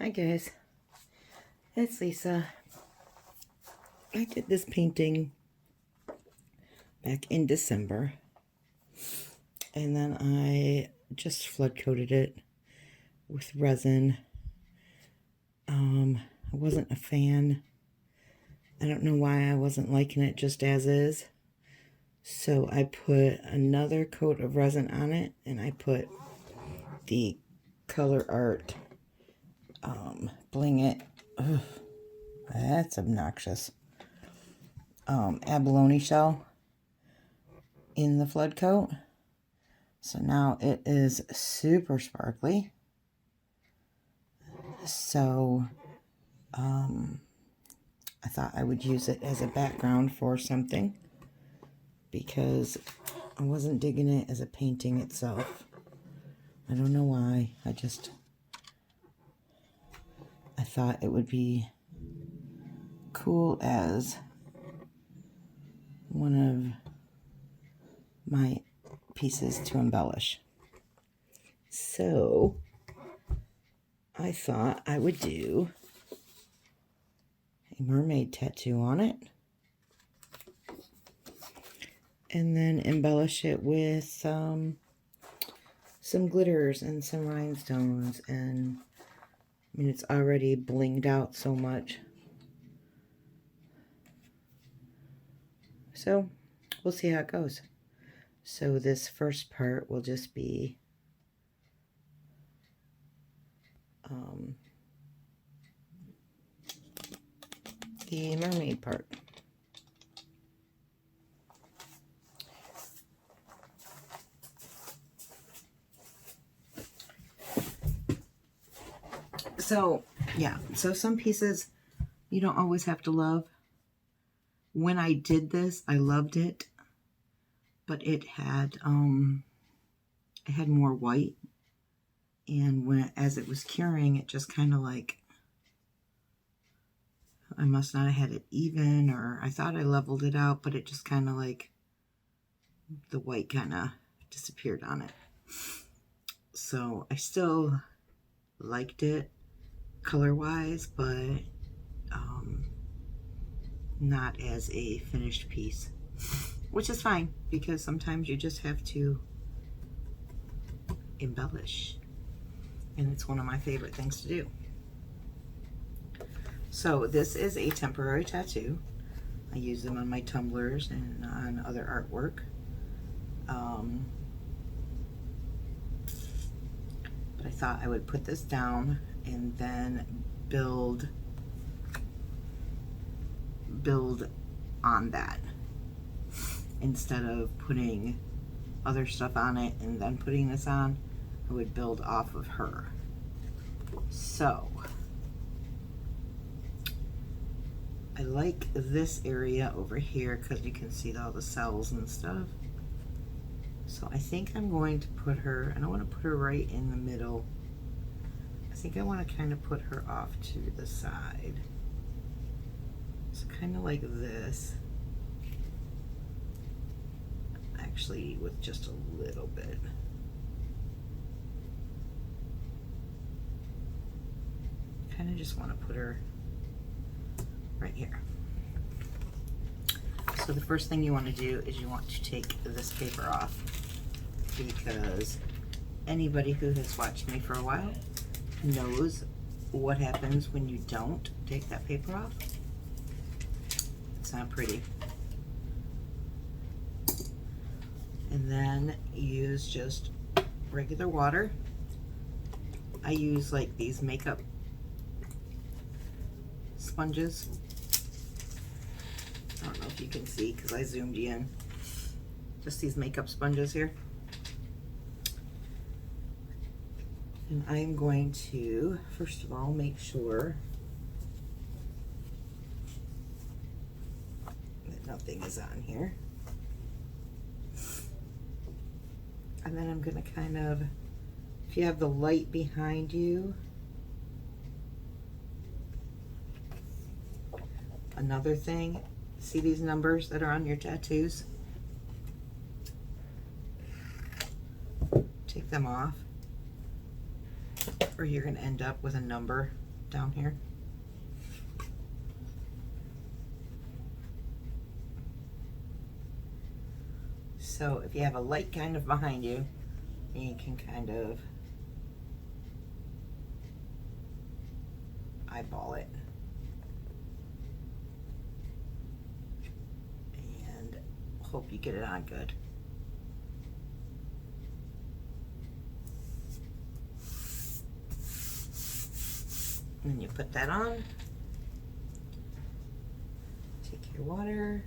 Hi guys, it's Lisa. I did this painting back in December, and then I just flood coated it with resin. I wasn't a fan. I don't know why I wasn't liking it just as is. So I put another coat of resin on it, and I put the Color Art Bling It. Ugh, that's obnoxious. Abalone shell in the flood coat. So now it is super sparkly. So I thought I would use it as a background for something because I wasn't digging it as a painting itself. I don't know why. I thought it would be cool as one of my pieces to embellish. So I thought I would do a mermaid tattoo on it and then embellish it with some glitters and some rhinestones. And I mean, it's already blinged out so much. So we'll see how it goes. So this first part will just be the mermaid part. So yeah, so some pieces you don't always have to love. When I did this, I loved it, but it had more white, and as it was curing, it just kind of like, I must not have had it even, or I thought I leveled it out, but it just kind of like, the white kind of disappeared on it. So I still liked it color-wise, but not as a finished piece, which is fine because sometimes you just have to embellish, and it's one of my favorite things to do. So this is a temporary tattoo. I use them on my tumblers and on other artwork. But I thought I would put this down and then build on that instead of putting other stuff on it and then putting this on. I would build off of her. So I like this area over here because you can see all the cells and stuff. So I think I'm going to put her, and I want to put her right in the middle. I think I want to kind of put her off to the side. So kind of like this. Actually, with just a little bit. Kind of just want to put her right here. So the first thing you want to do is you want to take this paper off, because anybody who has watched me for a while knows what happens when you don't take that paper off. It's not pretty. And then use just regular water. I use like these makeup sponges. I don't know if you can see because I zoomed you in. Just these makeup sponges here. And I'm going to, first of all, make sure that nothing is on here. And then I'm going to kind of, if you have the light behind you, another thing, see these numbers that are on your tattoos? Take them off, or you're going to end up with a number down here. So if you have a light kind of behind you, you can kind of eyeball it. And hope you get it on good. And then you put that on. Take your water.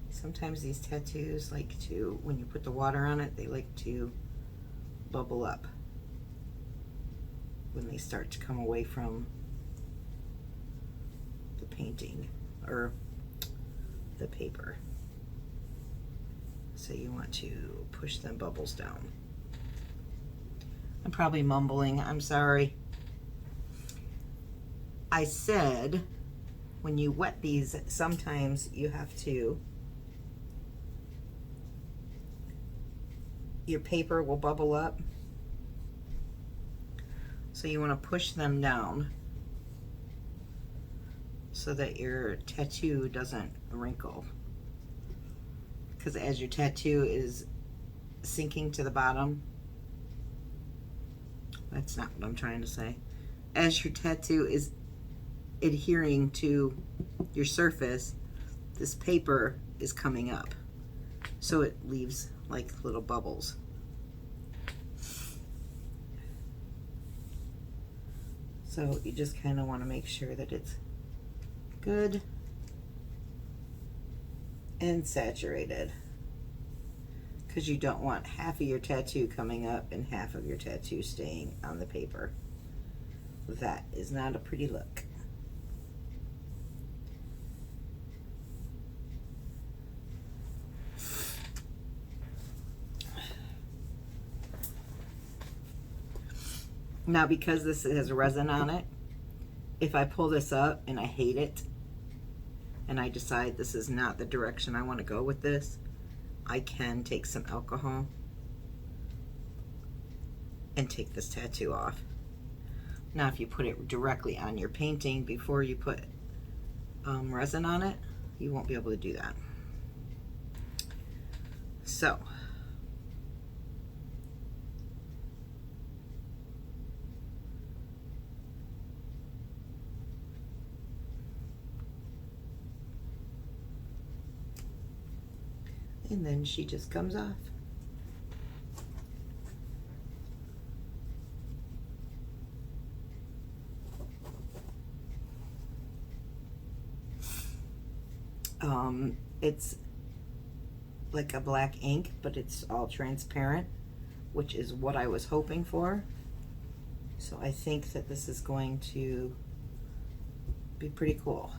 Sometimes these tattoos like to, when you put the water on it, they like to bubble up when they start to come away from the painting or the paper. So you want to push them bubbles down. I'm probably mumbling, I'm sorry. I said when you wet these, sometimes you have to, your paper will bubble up. So you want to push them down so that your tattoo doesn't wrinkle. Because as your tattoo is sinking to the bottom, that's not what I'm trying to say. As your tattoo is adhering to your surface, this paper is coming up. So it leaves like little bubbles. So you just kind of want to make sure that it's good and saturated, because you don't want half of your tattoo coming up and half of your tattoo staying on the paper. That is not a pretty look. Now, because this has resin on it, if I pull this up and I hate it, and I decide this is not the direction I want to go with this, I can take some alcohol and take this tattoo off. Now, if you put it directly on your painting before you put resin on it, you won't be able to do that. So, and then she just comes off. It's like a black ink, but it's all transparent, which is what I was hoping for. So I think that this is going to be pretty cool.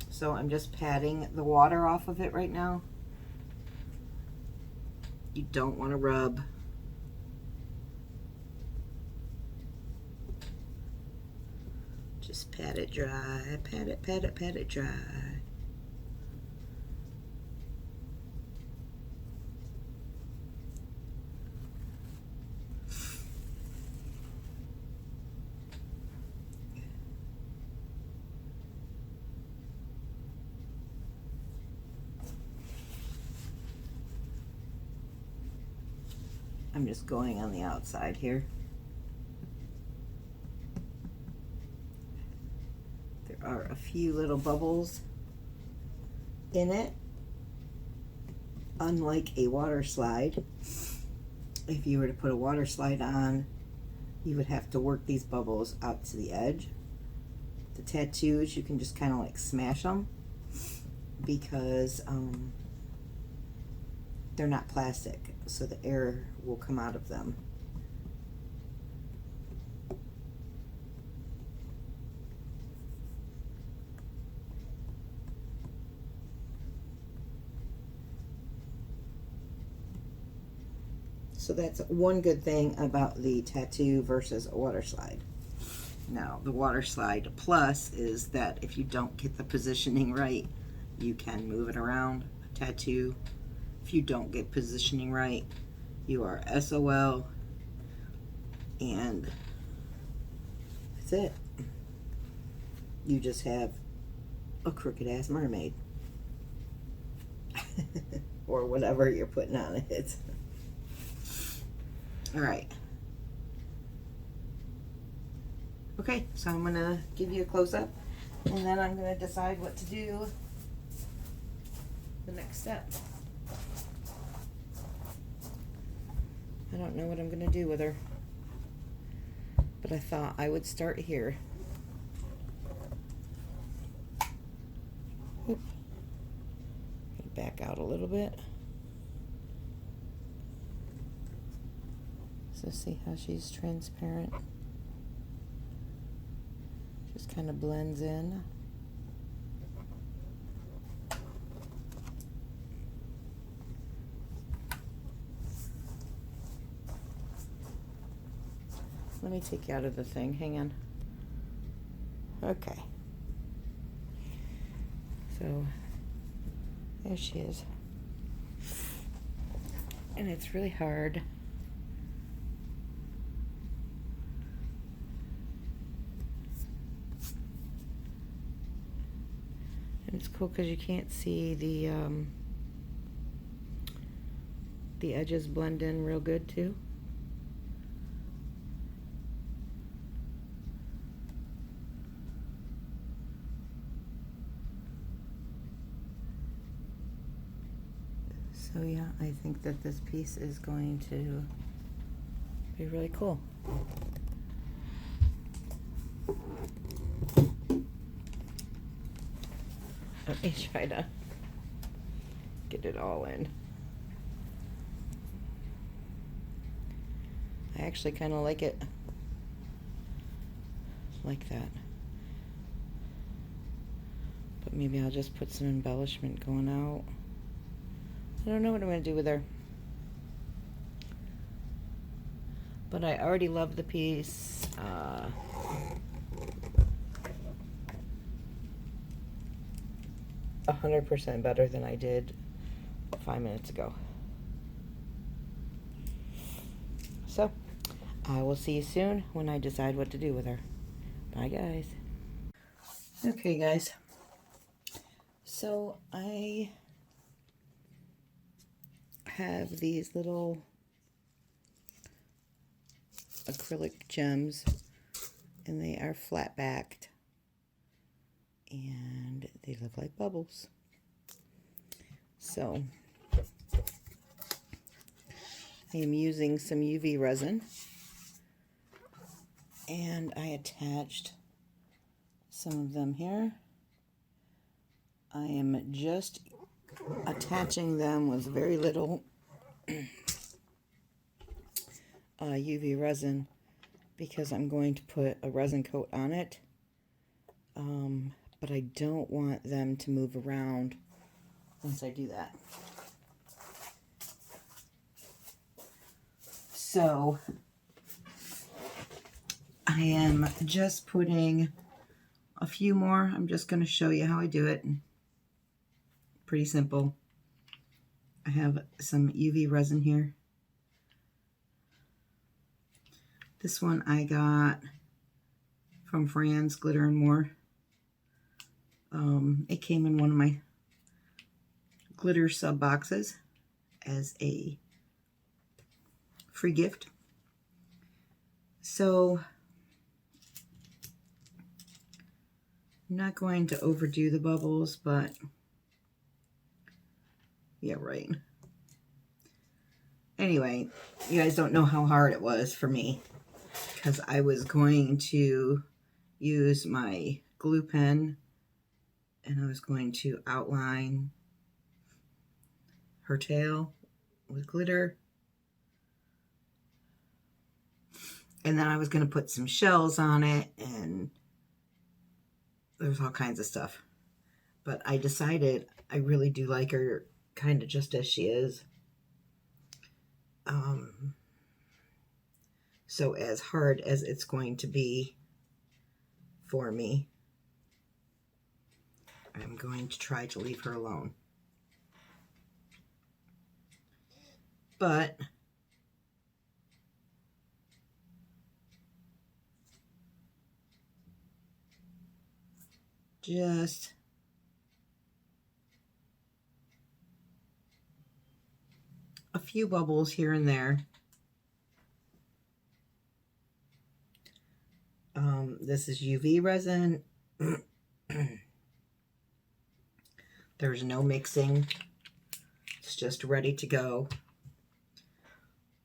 So I'm just patting the water off of it right now. You don't want to rub. Just pat it dry, pat it, pat it, pat it dry. I'm just going on the outside here. There are a few little bubbles in it, unlike a water slide. If you were to put a water slide on, you would have to work these bubbles out to the edge. The tattoos, you can just kind of like smash them because they're not plastic, so the air will come out of them. So that's one good thing about the tattoo versus a water slide. Now, the water slide plus is that if you don't get the positioning right, you can move it around. A tattoo, if you don't get positioning right, you are SOL, and that's it. You just have a crooked ass mermaid. Or whatever you're putting on it. Alright. Okay, so I'm going to give you a close-up, and then I'm going to decide what to do the next step. I don't know what I'm going to do with her, but I thought I would start here. Oop. Back out a little bit. So see how she's transparent? Just kind of blends in. Let me take you out of the thing. Hang on. Okay. So there she is. And it's really hard. And it's cool because you can't see the edges blend in real good too. So yeah, I think that this piece is going to be really cool. Let me try to get it all in. I actually kind of like it like that. But maybe I'll just put some embellishment going out. I don't know what I'm going to do with her. But I already love the piece. 100% better than I did 5 minutes ago. So, I will see you soon when I decide what to do with her. Bye, guys. Okay, guys. So, I have these little acrylic gems, and they are flat backed, and they look like bubbles. So I am using some UV resin, and I attached some of them here. I am just attaching them with very little UV resin because I'm going to put a resin coat on it, but I don't want them to move around once I do that. So I am just putting a few more. I'm just going to show you how I do it. Pretty simple. I have some UV resin here. This one I got from Fran's Glitter and More. It came in one of my glitter sub boxes as a free gift. So I'm not going to overdo the bubbles, but yeah, right. Anyway, you guys don't know how hard it was for me because I was going to use my glue pen and I was going to outline her tail with glitter. And then I was going to put some shells on it, and there's all kinds of stuff. But I decided I really do like her kind of just as she is. So as hard as it's going to be for me, I'm going to try to leave her alone. But just a few bubbles here and there. This is UV resin. There's no mixing. It's just ready to go.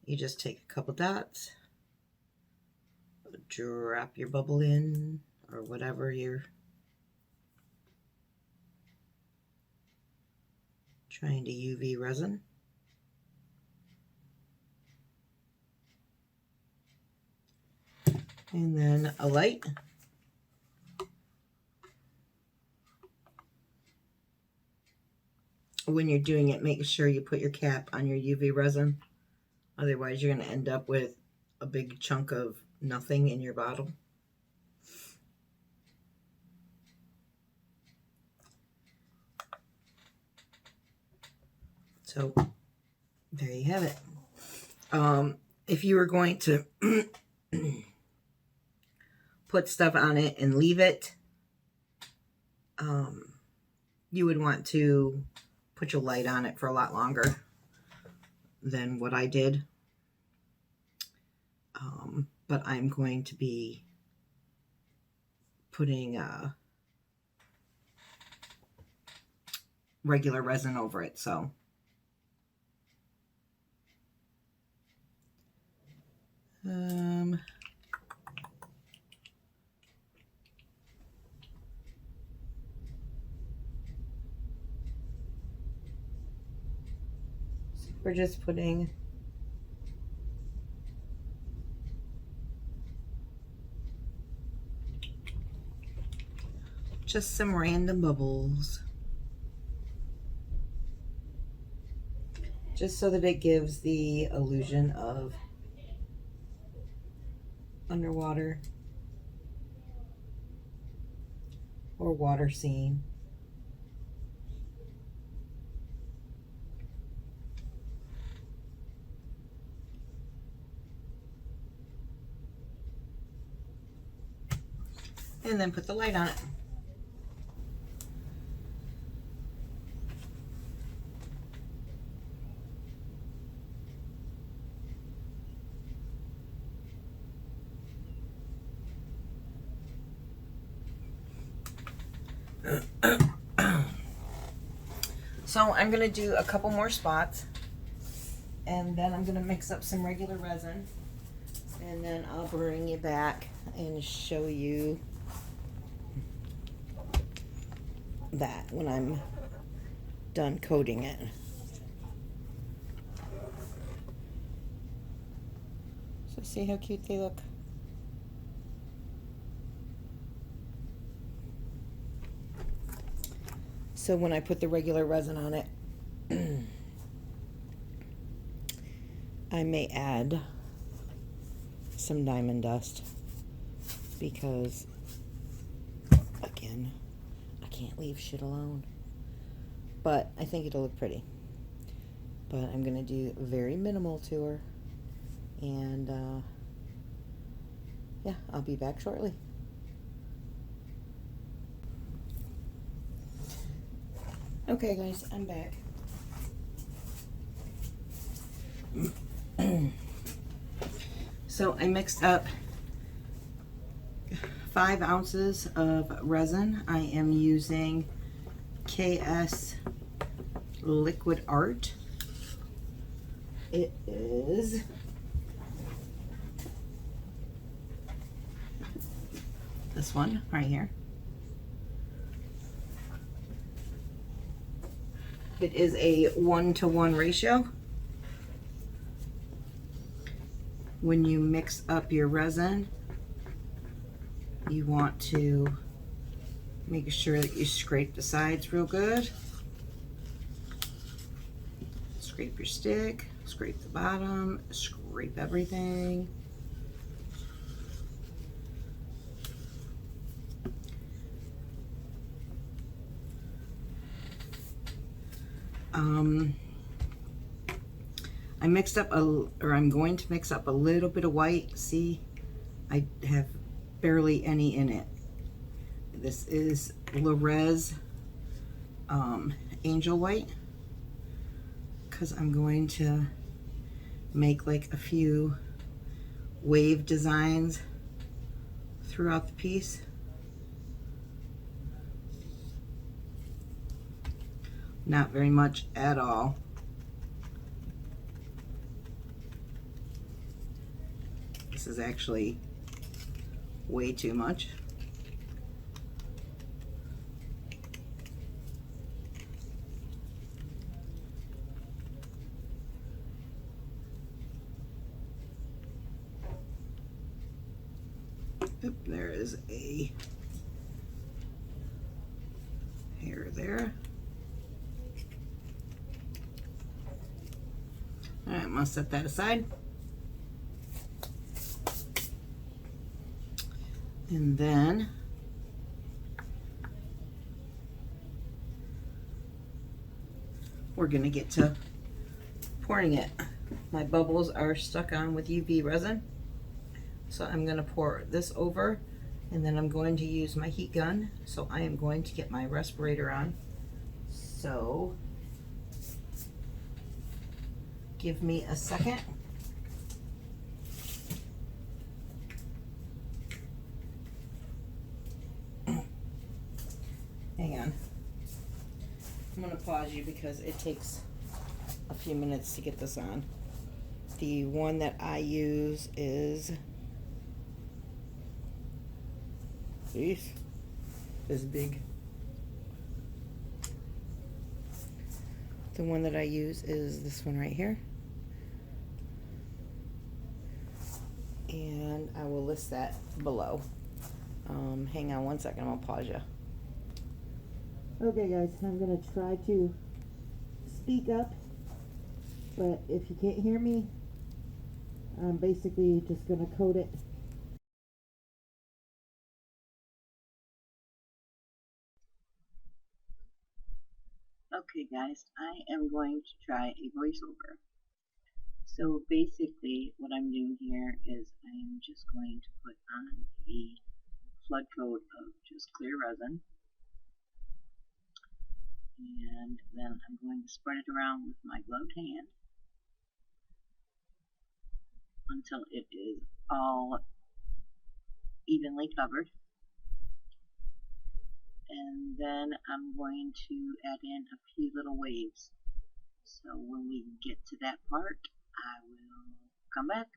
You just take a couple dots, drop your bubble in, or whatever you're trying to UV resin. And then a light. When you're doing it, make sure you put your cap on your UV resin. Otherwise, you're going to end up with a big chunk of nothing in your bottle. So, there you have it. If you were going to put stuff on it and leave it, you would want to put your light on it for a lot longer than what I did. But I'm going to be putting regular resin over it, so we're just putting just some random bubbles, just so that it gives the illusion of underwater or water scene. And then put the light on it. So I'm going to do a couple more spots, and then I'm going to mix up some regular resin, and then I'll bring you back and show you that when I'm done coating it. So see how cute they look? So when I put the regular resin on it, I may add some diamond dust because, again, I can't leave shit alone. But I think it'll look pretty. But I'm going to do very minimal to her. And, yeah, I'll be back shortly. Okay, guys, I'm back. So I mixed up 5 ounces of resin. I am using KS Liquid Art. It is this one right here. It is a 1-to-1 ratio. When you mix up your resin, you want to make sure that you scrape the sides real good. Scrape your stick, scrape the bottom, scrape everything. I mixed up I'm going to mix up a little bit of white. See, I have barely any in it. This is Resin Angel White, because I'm going to make like a few wave designs throughout the piece. Not very much at all. This is actually way too much. Oop, there is a hair there. All right, I'm gonna set that aside. And then we're gonna get to pouring it. My bubbles are stuck on with UV resin. So I'm gonna pour this over, and then I'm going to use my heat gun. So I am going to get my respirator on. So give me a second. Hang on. I'm gonna pause you because it takes a few minutes to get this on. The one that I use is this big. The one that I use is this one right here. And I will list that below. Hang on one second, I'm gonna pause you. Okay guys, I'm gonna try to speak up, but if you can't hear me, I'm basically just gonna coat it. Okay guys, I am going to try a voiceover. So basically what I'm doing here is I am just going to put on a flood coat of just clear resin, and then I'm going to spread it around with my gloved hand until it is all evenly covered. And then I'm going to add in a few little waves. So when we get to that part, I will come back.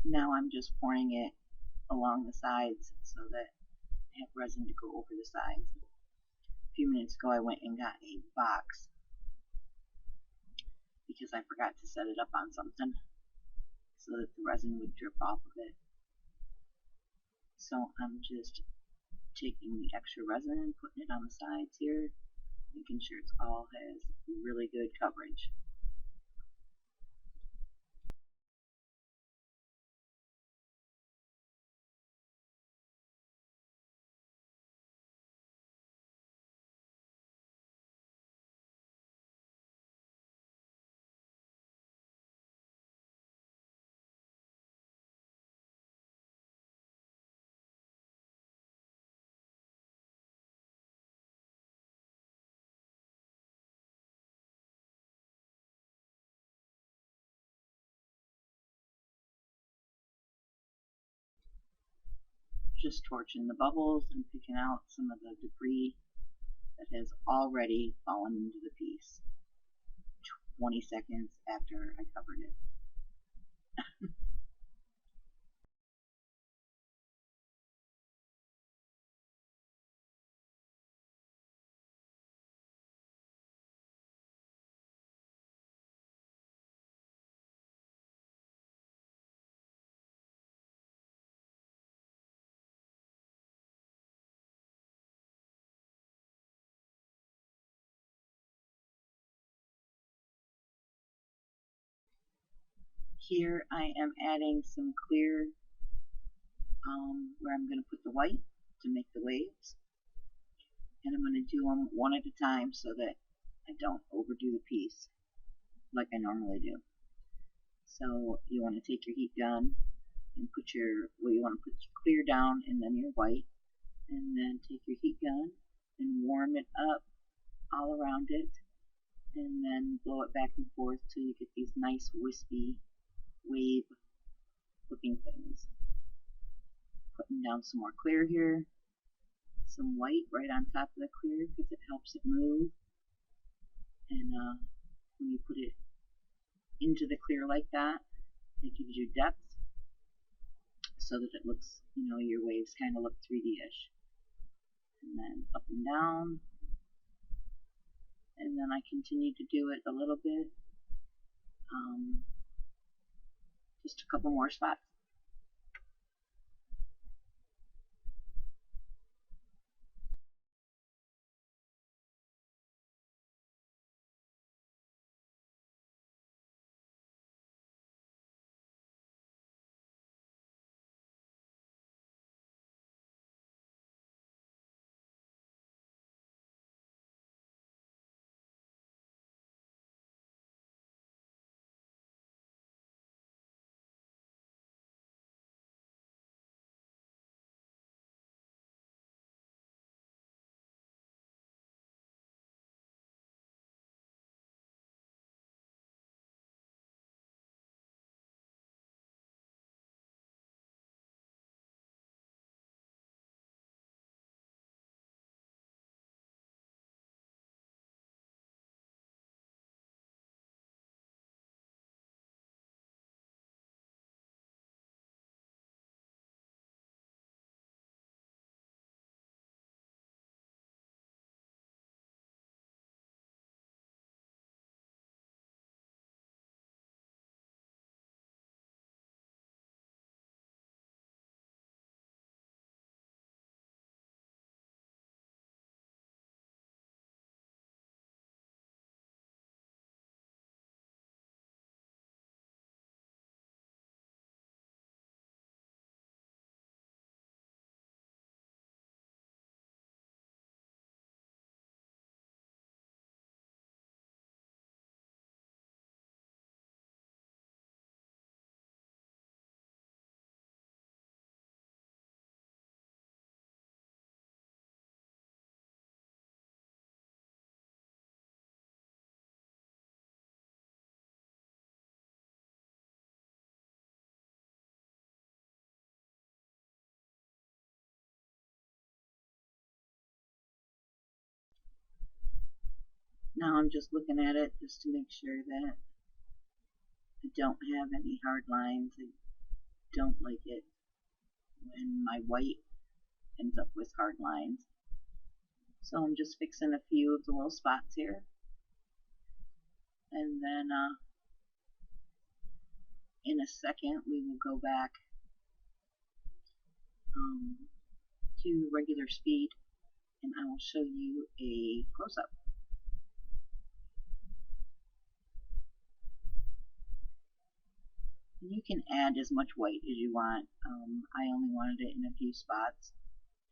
Now I'm just pouring it along the sides so that I have resin to go over the sides. A few minutes ago I went and got a box because I forgot to set it up on something so that the resin would drip off of it. So I'm just taking the extra resin and putting it on the sides here, making sure it's all has really good coverage. Just torching the bubbles and picking out some of the debris that has already fallen into the piece 20 seconds after I covered it. Here I am adding some clear where I'm going to put the white to make the waves, and I'm going to do them one at a time so that I don't overdo the piece like I normally do. So you want to take your heat gun and put your, well, you want to put your clear down and then your white, and then take your heat gun and warm it up all around it, and then blow it back and forth till you get these nice wispy wave looking things. Putting down some more clear here, some white right on top of the clear because it helps it move, and when you put it into the clear like that, it gives you depth so that it looks, you know, your waves kind of look 3D-ish. And then up and down, and then I continue to do it a little bit, just a couple more spots. Now I'm just looking at it just to make sure that I don't have any hard lines. don't like it when my white ends up with hard lines. So I'm just fixing a few of the little spots here. And then in a second we will go back to regular speed and I will show you a close-up. You can add as much white as you want. I only wanted it in a few spots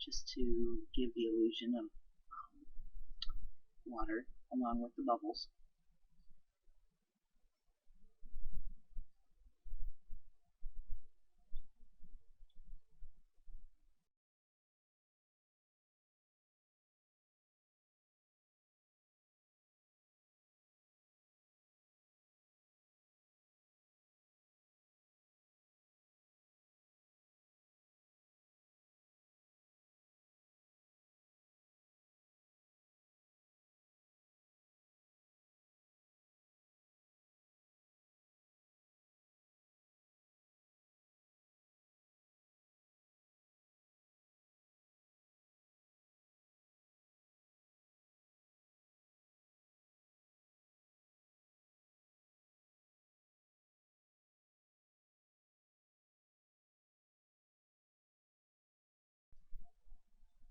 just to give the illusion of water along with the bubbles.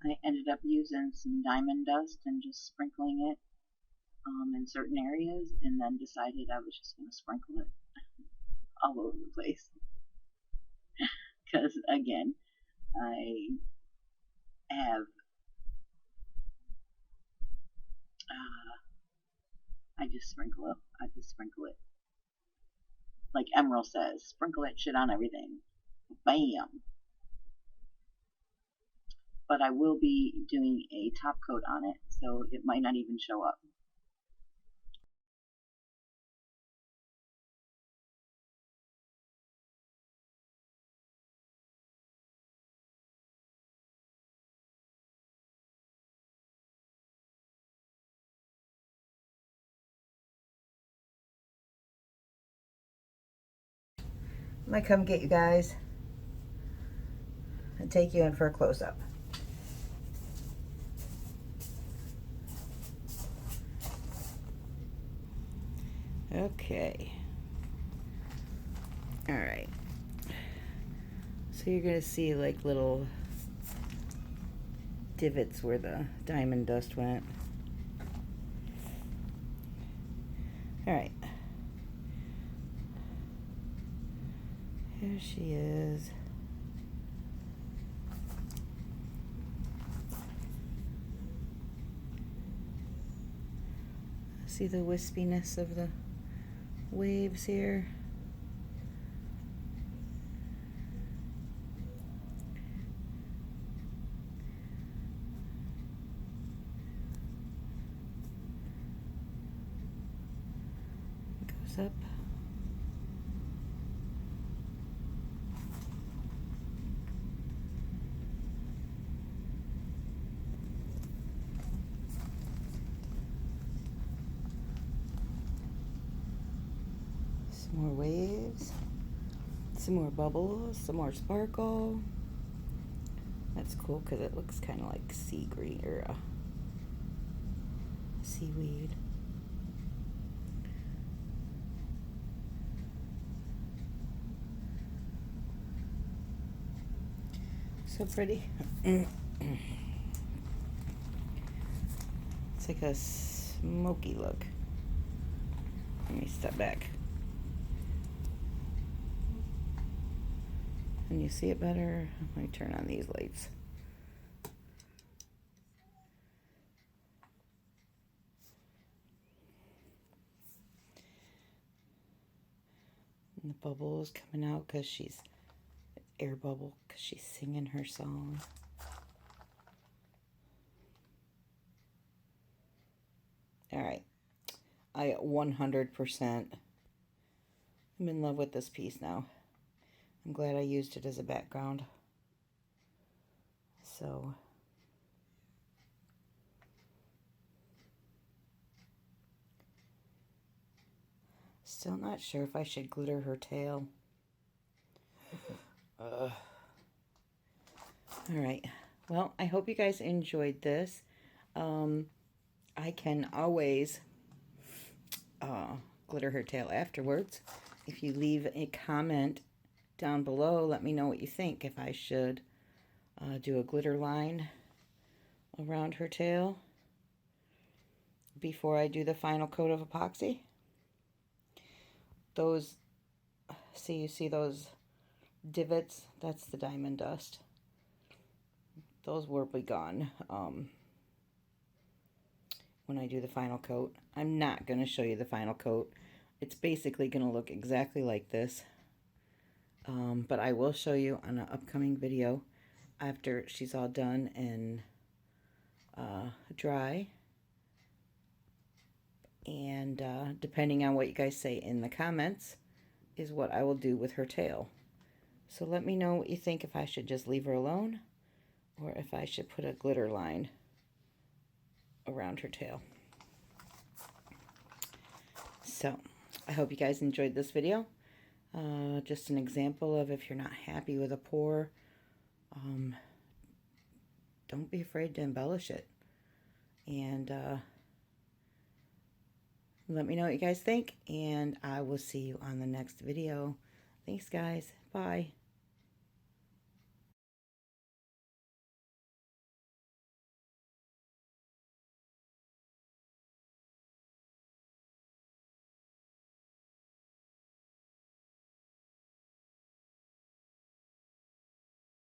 I ended up using some diamond dust and just sprinkling it in certain areas, and then decided I was just going to sprinkle it all over the place. Because again, I have I just sprinkle it. I just sprinkle it. Like Emerald says, sprinkle that shit on everything. Bam! But I will be doing a top coat on it, so it might not even show up. I might come get you guys and take you in for a close-up. Okay. All right. So you're gonna see like little divots where the diamond dust went. All right. Here she is. See the wispiness of the waves here? Goes up. Some more waves. Some more bubbles. Some more sparkle. That's cool because it looks kind of like sea green or seaweed. So pretty. It's like a smoky look. Let me step back. Can you see it better? Let me turn on these lights. And the bubble is coming out because she's air bubble because she's singing her song. All right, I 100% am in love with this piece now. I'm glad I used it as a background. So still not sure if I should glitter her tail. Alright, well, I hope you guys enjoyed this. I can always glitter her tail afterwards. If you leave a comment down below, let me know what you think. If I should do a glitter line around her tail before I do the final coat of epoxy. Those, you see those divots? That's the diamond dust. Those will be gone when I do the final coat. I'm not going to show you the final coat. It's basically going to look exactly like this. But I will show you on an upcoming video after she's all done and dry. And depending on what you guys say in the comments is what I will do with her tail. So let me know what you think, if I should just leave her alone or if I should put a glitter line around her tail. So I hope you guys enjoyed this video. Just an example of, if you're not happy with a pour, don't be afraid to embellish it. And let me know what you guys think, and I will see you on the next video. Thanks, guys. Bye.